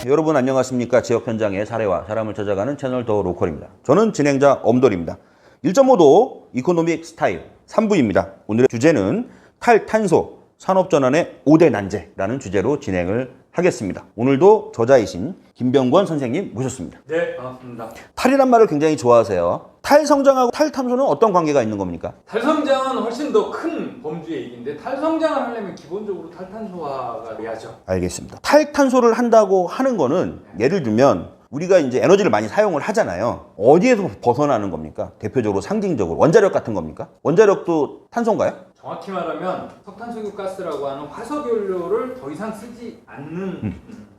여러분 안녕하십니까. 지역 현장의 사례와 사람을 찾아가는 채널 더 로컬입니다. 저는 진행자 엄돌입니다. 1.5도 이코노믹 스타일 3부입니다. 오늘의 주제는 탈탄소 산업전환의 5대 난제라는 주제로 진행을 하겠습니다. 오늘도 저자이신 김병권 선생님 모셨습니다. 네, 반갑습니다. 탈이란 말을 굉장히 좋아하세요. 탈성장하고 탈탄소는 어떤 관계가 있는 겁니까? 탈성장은 훨씬 더 큰 범주의 얘기인데 탈성장을 하려면 기본적으로 탈탄소화가 돼야죠. 알겠습니다. 탈탄소를 한다고 하는 거는 예를 들면 우리가 이제 에너지를 많이 사용을 하잖아요. 어디에서 벗어나는 겁니까? 대표적으로 상징적으로 원자력 같은 겁니까? 원자력도 탄소인가요? 정확히 말하면 석탄석유가스라고 하는 화석연료를 더 이상 쓰지 않는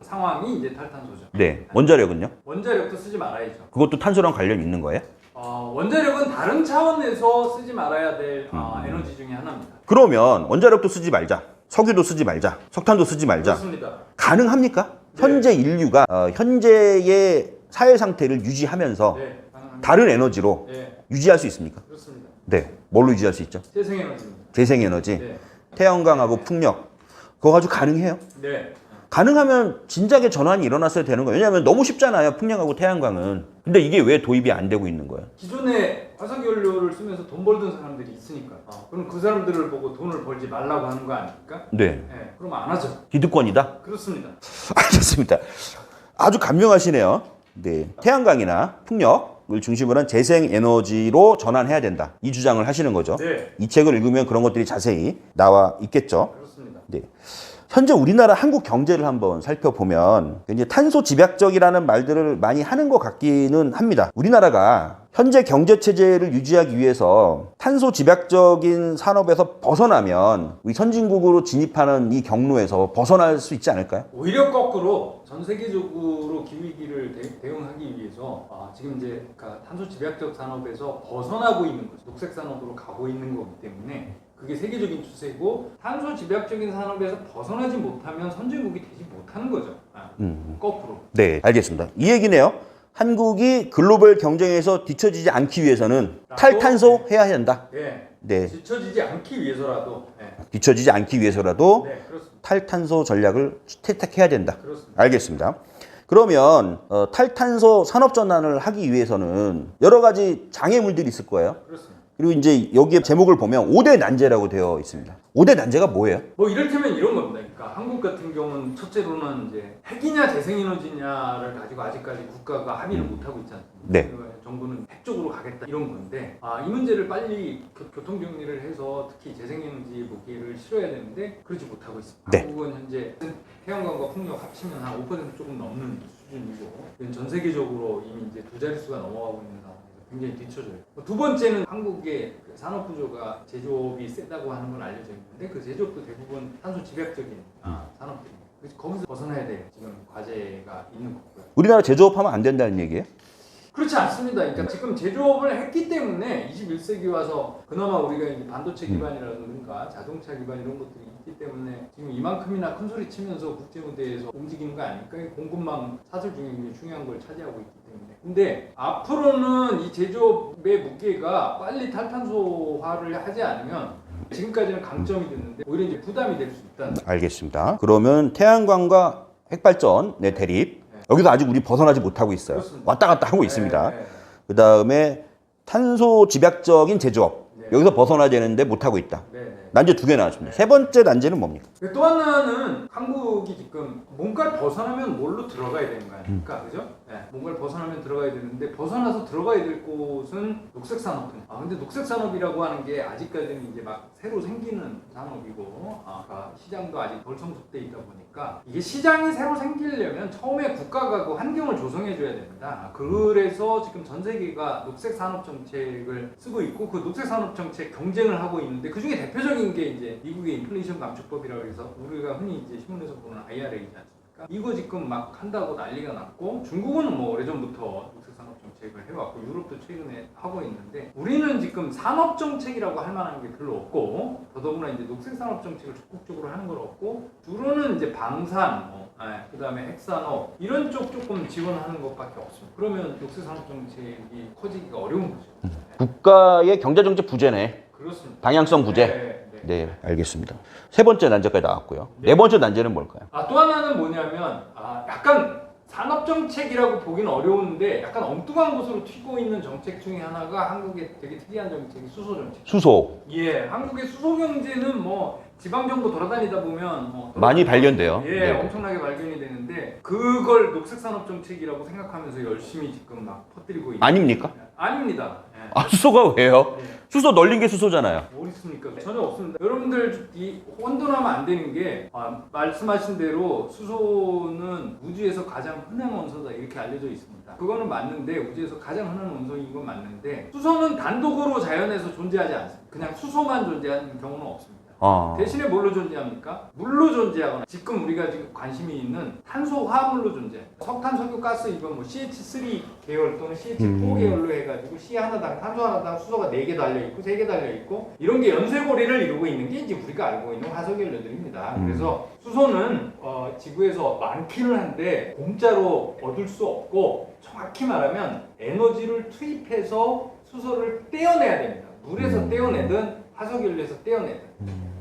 상황이 이제 탈탄소죠. 네. 원자력은요? 원자력도 쓰지 말아야죠. 그것도 탄소랑 관련이 있는 거예요? 원자력은 다른 차원에서 쓰지 말아야 될 에너지 중에 하나입니다. 그러면 원자력도 쓰지 말자. 석유도 쓰지 말자. 석탄도 쓰지 말자. 그렇습니다. 가능합니까? 네. 현재 인류가 현재의 사회 상태를 유지하면서 네, 가능합니다. 다른 에너지로 네, 유지할 수 있습니까? 그렇습니다. 네. 뭘로 유지할 수 있죠? 재생에너지입니다. 재생에너지, 네, 태양광하고 풍력. 그거 가지고 가능해요? 네. 가능하면 진작에 전환이 일어났어야 되는 거예요. 왜냐하면 너무 쉽잖아요. 풍력하고 태양광은. 근데 이게 왜 도입이 안 되고 있는 거예요? 기존에 화석연료를 쓰면서 돈 벌던 사람들이 있으니까 그럼 그 사람들을 보고 돈을 벌지 말라고 하는 거 아닙니까? 네. 네, 그럼 안 하죠. 기득권이다? 그렇습니다. 알겠습니다. 아주 간명하시네요. 네. 태양광이나 풍력을 중심으로 한 재생에너지로 전환해야 된다. 이 주장을 하시는 거죠. 네, 이 책을 읽으면 그런 것들이 자세히 나와 있겠죠. 그렇습니다. 네. 현재 우리나라 한국 경제를 한번 살펴보면 이제 탄소 집약적이라는 말들을 많이 하는 것 같기는 합니다. 우리나라가 현재 경제 체제를 유지하기 위해서 탄소 집약적인 산업에서 벗어나면 우리 선진국으로 진입하는 이 경로에서 벗어날 수 있지 않을까요? 오히려 거꾸로 전 세계적으로 기후위기를 대응하기 위해서 지금 이제 탄소 집약적 산업에서 벗어나고 있는 거죠. 녹색 산업으로 가고 있는 거기 때문에 그게 세계적인 추세고 탄소 집약적인 산업에서 벗어나지 못하면 선진국이 되지 못하는 거죠. 거꾸로. 네, 알겠습니다. 이 얘기네요. 한국이 글로벌 경쟁에서 뒤처지지 않기 위해서는 탈탄소 해야 한다. 네. 네. 뒤처지지 않기 위해서라도. 네. 뒤처지지 않기 위해서라도 네, 그렇습니다. 탈탄소 전략을 채택해야 된다. 그렇습니다. 알겠습니다. 그러면 탈탄소 산업 전환을 하기 위해서는 여러 가지 장애물들이 있을 거예요. 그렇습니다. 그리고 이제 여기에 제목을 보면 5대 난제라고 되어 있습니다. 5대 난제가 뭐예요? 뭐 이를테면 이런 겁니다. 그러니까 한국 같은 경우는 첫째로는 이제 핵이냐 재생에너지냐를 가지고 아직까지 국가가 합의를 못 하고 있지 않습니까? 네. 정부는 핵 쪽으로 가겠다 이런 건데 이 문제를 빨리 교통 정리를 해서 특히 재생에너지 무기를 실어야 되는데 그러지 못하고 있습니다. 네. 한국은 현재 태양광과 풍력 합치면 한 5% 조금 넘는 수준이고 전 세계적으로 이미 이제 두 자릿수가 넘어가고 있는 상황. 굉장히 뒤쳐져요. 두 번째는 한국의 산업 구조가 제조업이 세다고 하는 건 알려져 있는데 그 제조업도 대부분 탄소 집약적인 산업들입니다. 그래서 거기서 벗어나야 돼요. 지금 과제가 있는 거고요. 우리나라 제조업하면 안 된다는 얘기예요? 그렇지 않습니다. 그러니까 지금 제조업을 했기 때문에 21세기 와서 그나마 우리가 이제 반도체 기반이라든가 자동차 기반 이런 것들이 있기 때문에 지금 이만큼이나 큰 소리 치면서 국제 무대에서 움직이는 거 아닐까? 공급망 사슬 중에 굉장히 중요한 걸 차지하고 있기 때문에. 근데 앞으로는 이 제조업의 무게가 빨리 탈탄소화를 하지 않으면 지금까지는 강점이 됐는데 오히려 이제 부담이 될 수 있다는. 알겠습니다. 그러면 태양광과 핵발전의 대립 여기서 아직 우리 벗어나지 못하고 있어요. 그렇습니다. 왔다 갔다 하고 있습니다. 네. 그 다음에 탄소 집약적인 제조업 네. 여기서 벗어나야 되는데 못하고 있다. 네. 난제 2개 나왔습니다. 세 번째 난제는 뭡니까? 또 하나는 한국이 지금 뭔가를 벗어나면 뭘로 들어가야 되는 거 아닙니까? 그죠? 네. 뭔가를 벗어나면 들어가야 되는데 벗어나서 들어가야 될 곳은 녹색 산업뿐이에요. 근데 녹색 산업이라고 하는 게 아직까지는 이제 막 새로 생기는 산업이고 그러니까 시장도 아직 덜 성숙돼 있다 보니까 이게 시장이 새로 생기려면 처음에 국가가 그 환경을 조성해 줘야 됩니다. 그래서 지금 전 세계가 녹색 산업 정책을 쓰고 있고 그 녹색 산업 정책 경쟁을 하고 있는데 그 중에 대표적인 게 이제 미국의 인플레이션 감축법이라고 해서 우리가 흔히 이제 신문에서 보는 IRA이지 않습니까? 이거 지금 막 한다고 난리가 났고 중국은 뭐 오래전부터 녹색 산업 정책을 해왔고 유럽도 최근에 하고 있는데 우리는 지금 산업 정책이라고 할 만한 게 별로 없고 더더구나 이제 녹색 산업 정책을 적극적으로 하는 건 없고 주로는 이제 방산, 그다음에 핵산업 이런 쪽 조금 지원하는 것밖에 없습니다. 그러면 녹색 산업 정책이 커지기가 어려운 거죠. 국가의 경제정책 부재네. 그렇습니다. 방향성 부재. 네, 알겠습니다. 세 번째 난제까지 나왔고요. 네 번째 난제는 뭘까요? 또 하나는 뭐냐면 약간 산업정책이라고 보기는 어려운데 약간 엉뚱한 곳으로 튀고 있는 정책 중에 하나가 한국의 되게 특이한 정책이 수소정책. 수소. 예, 한국의 수소경제는 뭐 지방정부 돌아다니다 보면 많이 발견돼요. 예, 네. 엄청나게 발견이 되는데 그걸 녹색산업정책이라고 생각하면서 열심히 지금 막 퍼뜨리고 있는. 아닙니까? 아닙니다. 예. 아, 수소가 왜요? 예. 수소 널린 게 수소잖아요. 뭐 있습니까? 전혀 없습니다. 여러분들 이 혼돈하면 안 되는 게 말씀하신 대로 수소는 우주에서 가장 흔한 원소다 이렇게 알려져 있습니다. 그거는 맞는데 우주에서 가장 흔한 원소인 건 맞는데 수소는 단독으로 자연에서 존재하지 않습니다. 그냥 수소만 존재하는 경우는 없습니다. 대신에 뭘로 존재합니까? 물로 존재하거나 지금 우리가 지금 관심이 있는 탄소 화합물로 존재합니다. 석탄, 석유, 가스 이건 뭐 CH3 계열 또는 CH4 계열로 해가지고 C 하나당 탄소 하나당 수소가 4개 달려있고 3개 달려있고 이런 게 연쇄고리를 이루고 있는 게 이제 우리가 알고 있는 화석연료들입니다. 그래서 수소는 지구에서 많기는 한데 공짜로 얻을 수 없고 정확히 말하면 에너지를 투입해서 수소를 떼어내야 됩니다. 물에서 떼어내든 화석연료에서 떼어내든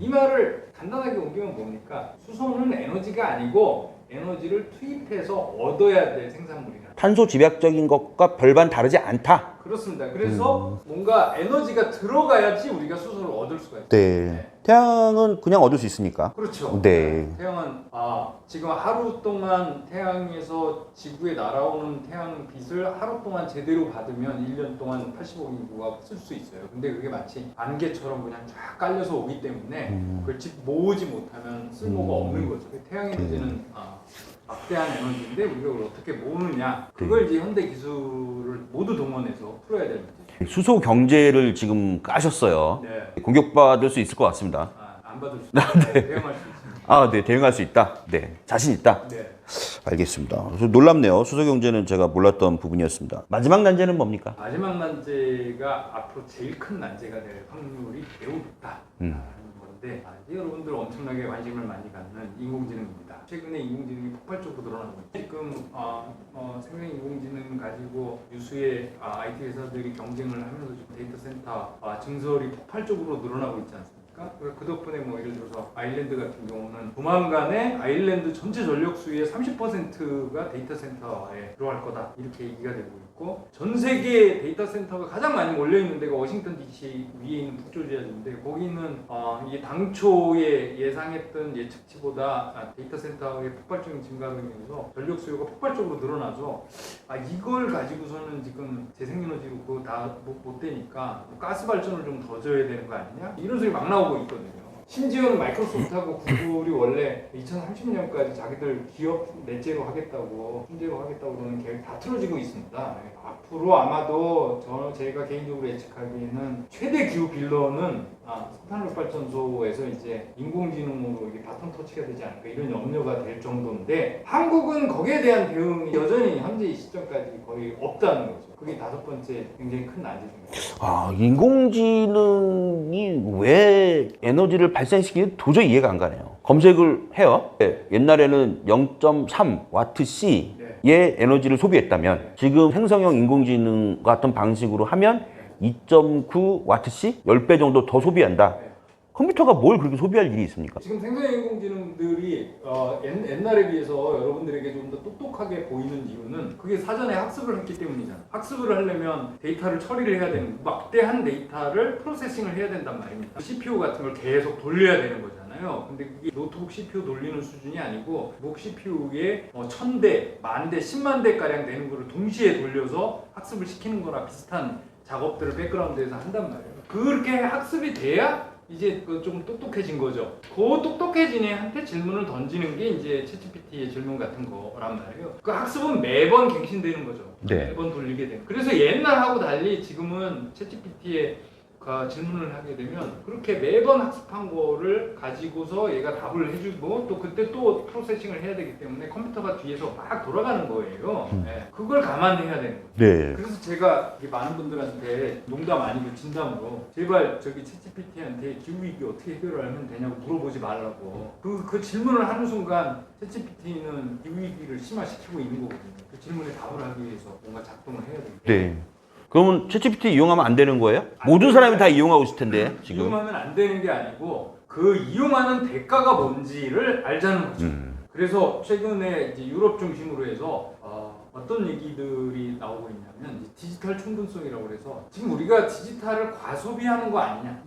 이 말을 간단하게 옮기면 뭡니까? 수소는 에너지가 아니고 에너지를 투입해서 얻어야 될 생산물이다. 탄소 집약적인 것과 별반 다르지 않다. 그렇습니다. 그래서 뭔가 에너지가 들어가야지 우리가 수소를 얻을 수가 있어요. 네. 태양은 그냥 얻을 수 있으니까. 그렇죠. 네. 태양은 지금 하루 동안 태양에서 지구에 날아오는 태양 빛을 하루 동안 제대로 받으면 1년 동안 85억 인구가 쓸 수 있어요. 근데 그게 마치 안개처럼 그냥 쫙 깔려서 오기 때문에 그걸 모으지 못하면 쓸모가 없는 거죠. 태양 에너지는 막대한 에너지인데 우리가 그걸 어떻게 모으느냐 그걸 이제 현대 기술을 모두 동원해서 풀어야 되는 문제죠. 수소 경제를 지금 까셨어요. 네. 공격받을 수 있을 것 같습니다. 안 받을 수 있어요. 대응할 수 있습니다. 네, 대응할 수 있다. 네, 자신 있다. 네. 알겠습니다. 그래서 놀랍네요. 수소 경제는 제가 몰랐던 부분이었습니다. 마지막 난제는 뭡니까? 마지막 난제가 앞으로 제일 큰 난제가 될 확률이 매우 높다라는 건데 이제 여러분들 엄청나게 관심을 많이 갖는 인공지능입니다. 최근에 인공지능이 폭발적으로 늘어나고 있죠. 지금 생명 인공지능 가지고 유수의 IT 회사들이 경쟁을 하면서 지금 데이터 센터 증설이 폭발적으로 늘어나고 있지 않습니까? 그 덕분에 뭐 예를 들어서 아일랜드 같은 경우는 조만간에 아일랜드 전체 전력 수의 30%가 데이터 센터에 들어갈 거다 이렇게 얘기가 되고 있고 전 세계 데이터 센터가 가장 많이 몰려 있는 데가 워싱턴 DC 위에 있는 북조지아주인데 거기는 이게 당초에 예상했던 예측치보다 데이터 센터의 폭발적인 증가로 인해서 전력 수요가 폭발적으로 늘어나죠. 이걸 가지고서는 지금 재생에너지로 그거 다 못 되니까 가스 발전을 좀 더 줘야 되는 거 아니냐 이런 소리 막 나오고 있거든요. 심지어는 마이크로소프트하고 구글이 원래 2030년까지 자기들 기업 넷제로 하겠다고 순제로 하겠다고 그러는 계획 다 틀어지고 있습니다. 앞으로 아마도 제가 개인적으로 예측하기에는 최대 기후 빌런은 석탄력 발전소에서 이제 인공지능으로 이게 바톤 터치가 되지 않을까 이런 염려가 될 정도인데 한국은 거기에 대한 대응이 여전히 현재 이 시점까지 거의 없다는 거죠. 그게 5번째 굉장히 큰 난제입니다. 인공지능이 왜 에너지를 발생시키는지 도저히 이해가 안 가네요. 검색을 해요. 옛날에는 0.3Wc의 에너지를 소비했다면 지금 생성형 인공지능 같은 방식으로 하면 2.9Wc? 10배 정도 더 소비한다. 컴퓨터가 뭘 그렇게 소비할 일이 있습니까? 지금 생성형 인공지능들이 옛날에 비해서 여러분들에게 좀 더 똑똑하게 보이는 이유는 그게 사전에 학습을 했기 때문이잖아요. 학습을 하려면 데이터를 처리를 해야 되는 막대한 데이터를 프로세싱을 해야 된단 말입니다. CPU 같은 걸 계속 돌려야 되는 거잖아요. 근데 그게 노트북 CPU 돌리는 수준이 아니고 노트북 CPU에 1000대, 10,000대, 10만 대가량 되는 거를 동시에 돌려서 학습을 시키는 거나 비슷한 작업들을 백그라운드에서 한단 말이에요. 그렇게 학습이 돼야 이제 좀 똑똑해진 거죠. 그 똑똑해진 애한테 질문을 던지는 게 이제 챗GPT의 질문 같은 거란 말이에요. 그 학습은 매번 갱신되는 거죠. 네. 매번 돌리게 되는. 그래서 옛날하고 달리 지금은 챗GPT의 질문을 하게 되면 그렇게 매번 학습한 거를 가지고서 얘가 답을 해주고 또 그때 또 프로세싱을 해야 되기 때문에 컴퓨터가 뒤에서 막 돌아가는 거예요. 네. 그걸 감안해야 되는 거예요. 네. 그래서 제가 많은 분들한테 농담 아니고 진담으로 제발 저기 챗GPT한테 기후위기 어떻게 해결하면 되냐고 물어보지 말라고 그 질문을 하는 순간 챗GPT는 기후위기를 심화시키고 있는 거거든요. 그 질문에 답을 하기 위해서 뭔가 작동을 해야 됩니다. 네. 그러면 챗GPT 이용하면 안 되는 거예요? 모든 사람이 다 이용하고 있을 텐데 지금. 이용하면 안 되는 게 아니고 그 이용하는 대가가 뭔지를 알자는 거죠. 그래서 최근에 이제 유럽 중심으로 해서 어떤 얘기들이 나오고 있냐면 이제 디지털 충분성이라고 해서 지금 우리가 디지털을 과소비하는 거 아니냐,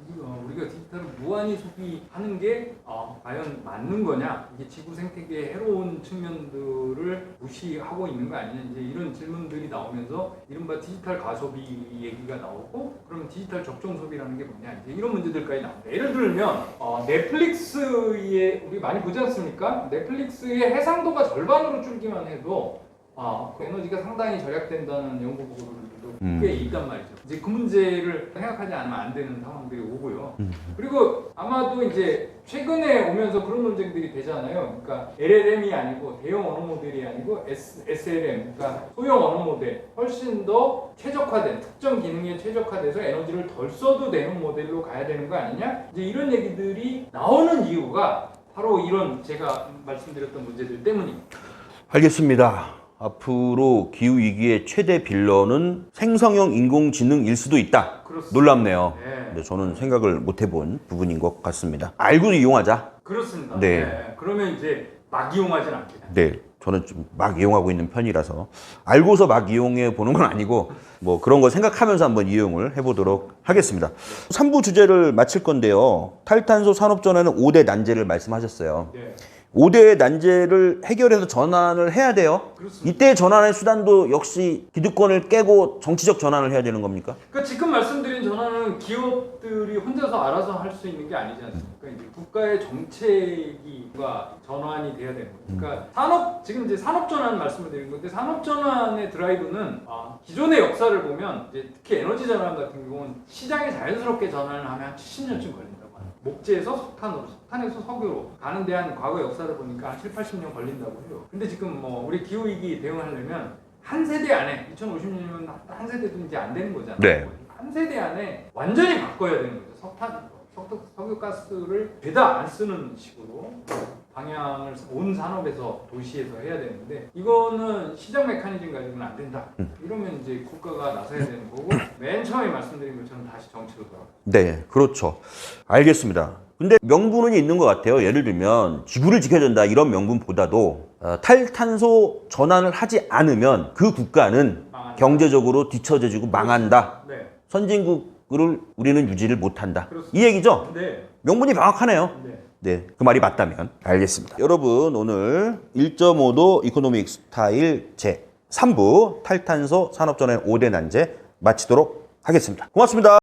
우리가 디지털을 무한히 소비하는 게 과연 맞는 거냐, 이게 지구 생태계에 해로운 측면들을 무시하고 있는 거 아니냐, 이제 이런 질문들이 나오면서 이른바 디지털 과소비 얘기가 나오고, 그러면 디지털 적정 소비라는 게 뭐냐, 이제 이런 문제들까지 나옵니다. 예를 들면 넷플릭스에 우리 많이 보지 않습니까? 넷플릭스의 해상도가 절반으로 줄기만 해도 그 에너지가 상당히 절약된다는 연구 보고들도 꽤 있단 말이죠. 이제 그 문제를 생각하지 않으면 안 되는 상황들이 오고요. 그리고 아마도 이제 최근에 오면서 그런 논쟁들이 되잖아요. 그러니까 LLM이 아니고 대형 언어 모델이 아니고 SLM, 그러니까 소형 언어 모델, 훨씬 더 최적화된, 특정 기능에 최적화돼서 에너지를 덜 써도 되는 모델로 가야 되는 거 아니냐? 이제 이런 얘기들이 나오는 이유가 바로 이런 제가 말씀드렸던 문제들 때문입니다. 알겠습니다. 앞으로 기후위기의 최대 빌런은 생성형 인공지능일 수도 있다. 그렇습니다. 놀랍네요. 네. 근데 저는 생각을 못 해본 부분인 것 같습니다. 알고 이용하자. 그렇습니다. 네. 그러면 이제 막 이용하진 않겠다. 네. 저는 좀 막 이용하고 있는 편이라서 알고서 막 이용해 보는 건 아니고 뭐 그런 거 생각하면서 한번 이용을 해보도록 하겠습니다. 3부 주제를 마칠 건데요. 탈탄소 산업전환은 5대 난제를 말씀하셨어요. 네. 5대의 난제를 해결해서 전환을 해야 돼요. 그렇습니다. 이때 전환의 수단도 역시 기득권을 깨고 정치적 전환을 해야 되는 겁니까? 그러니까 지금 말씀드린 전환은 기업들이 혼자서 알아서 할 수 있는 게 아니지 않습니까? 이제 국가의 정책이가 전환이 돼야 되는 거예요. 그러니까 산업, 지금 이제 산업 전환 말씀을 드린 건데, 산업 전환의 드라이브는 기존의 역사를 보면 이제 특히 에너지 전환 같은 경우는 시장에 자연스럽게 전환을 하면 한 70년쯤 걸린다고 합니다. 목재에서 석탄으로, 석탄에서 석유로 가는 데 한 과거 역사를 보니까 한 7, 80년 걸린다고 해요. 근데 지금 뭐 우리 기후위기 대응하려면 한 세대 안에, 2050년이면 한 세대도 이제 안 되는 거잖아요. 네. 한 세대 안에 완전히 바꿔야 되는 거죠. 석유가스를 죄다 안 쓰는 식으로 방향을 온 산업에서 도시에서 해야 되는데, 이거는 시장 메커니즘 가지고는 안 된다. 이러면 이제 국가가 나서야 되는 거고, 맨 처음에 말씀드린 것처럼 다시 정치로 돌아가. 네, 그렇죠. 알겠습니다. 근데 명분은 있는 것 같아요. 예를 들면 지구를 지켜야 된다 이런 명분보다도 탈탄소 전환을 하지 않으면 그 국가는 망한다. 경제적으로 뒤처져지고 망한다. 네. 선진국을 우리는 유지를 못한다. 그렇습니다. 이 얘기죠? 네. 명분이 명확하네요. 네. 네, 그 말이 맞다면 알겠습니다. 여러분, 오늘 1.5도 이코노믹 스타일 제 3부 탈탄소 산업전환 5대 난제 마치도록 하겠습니다. 고맙습니다.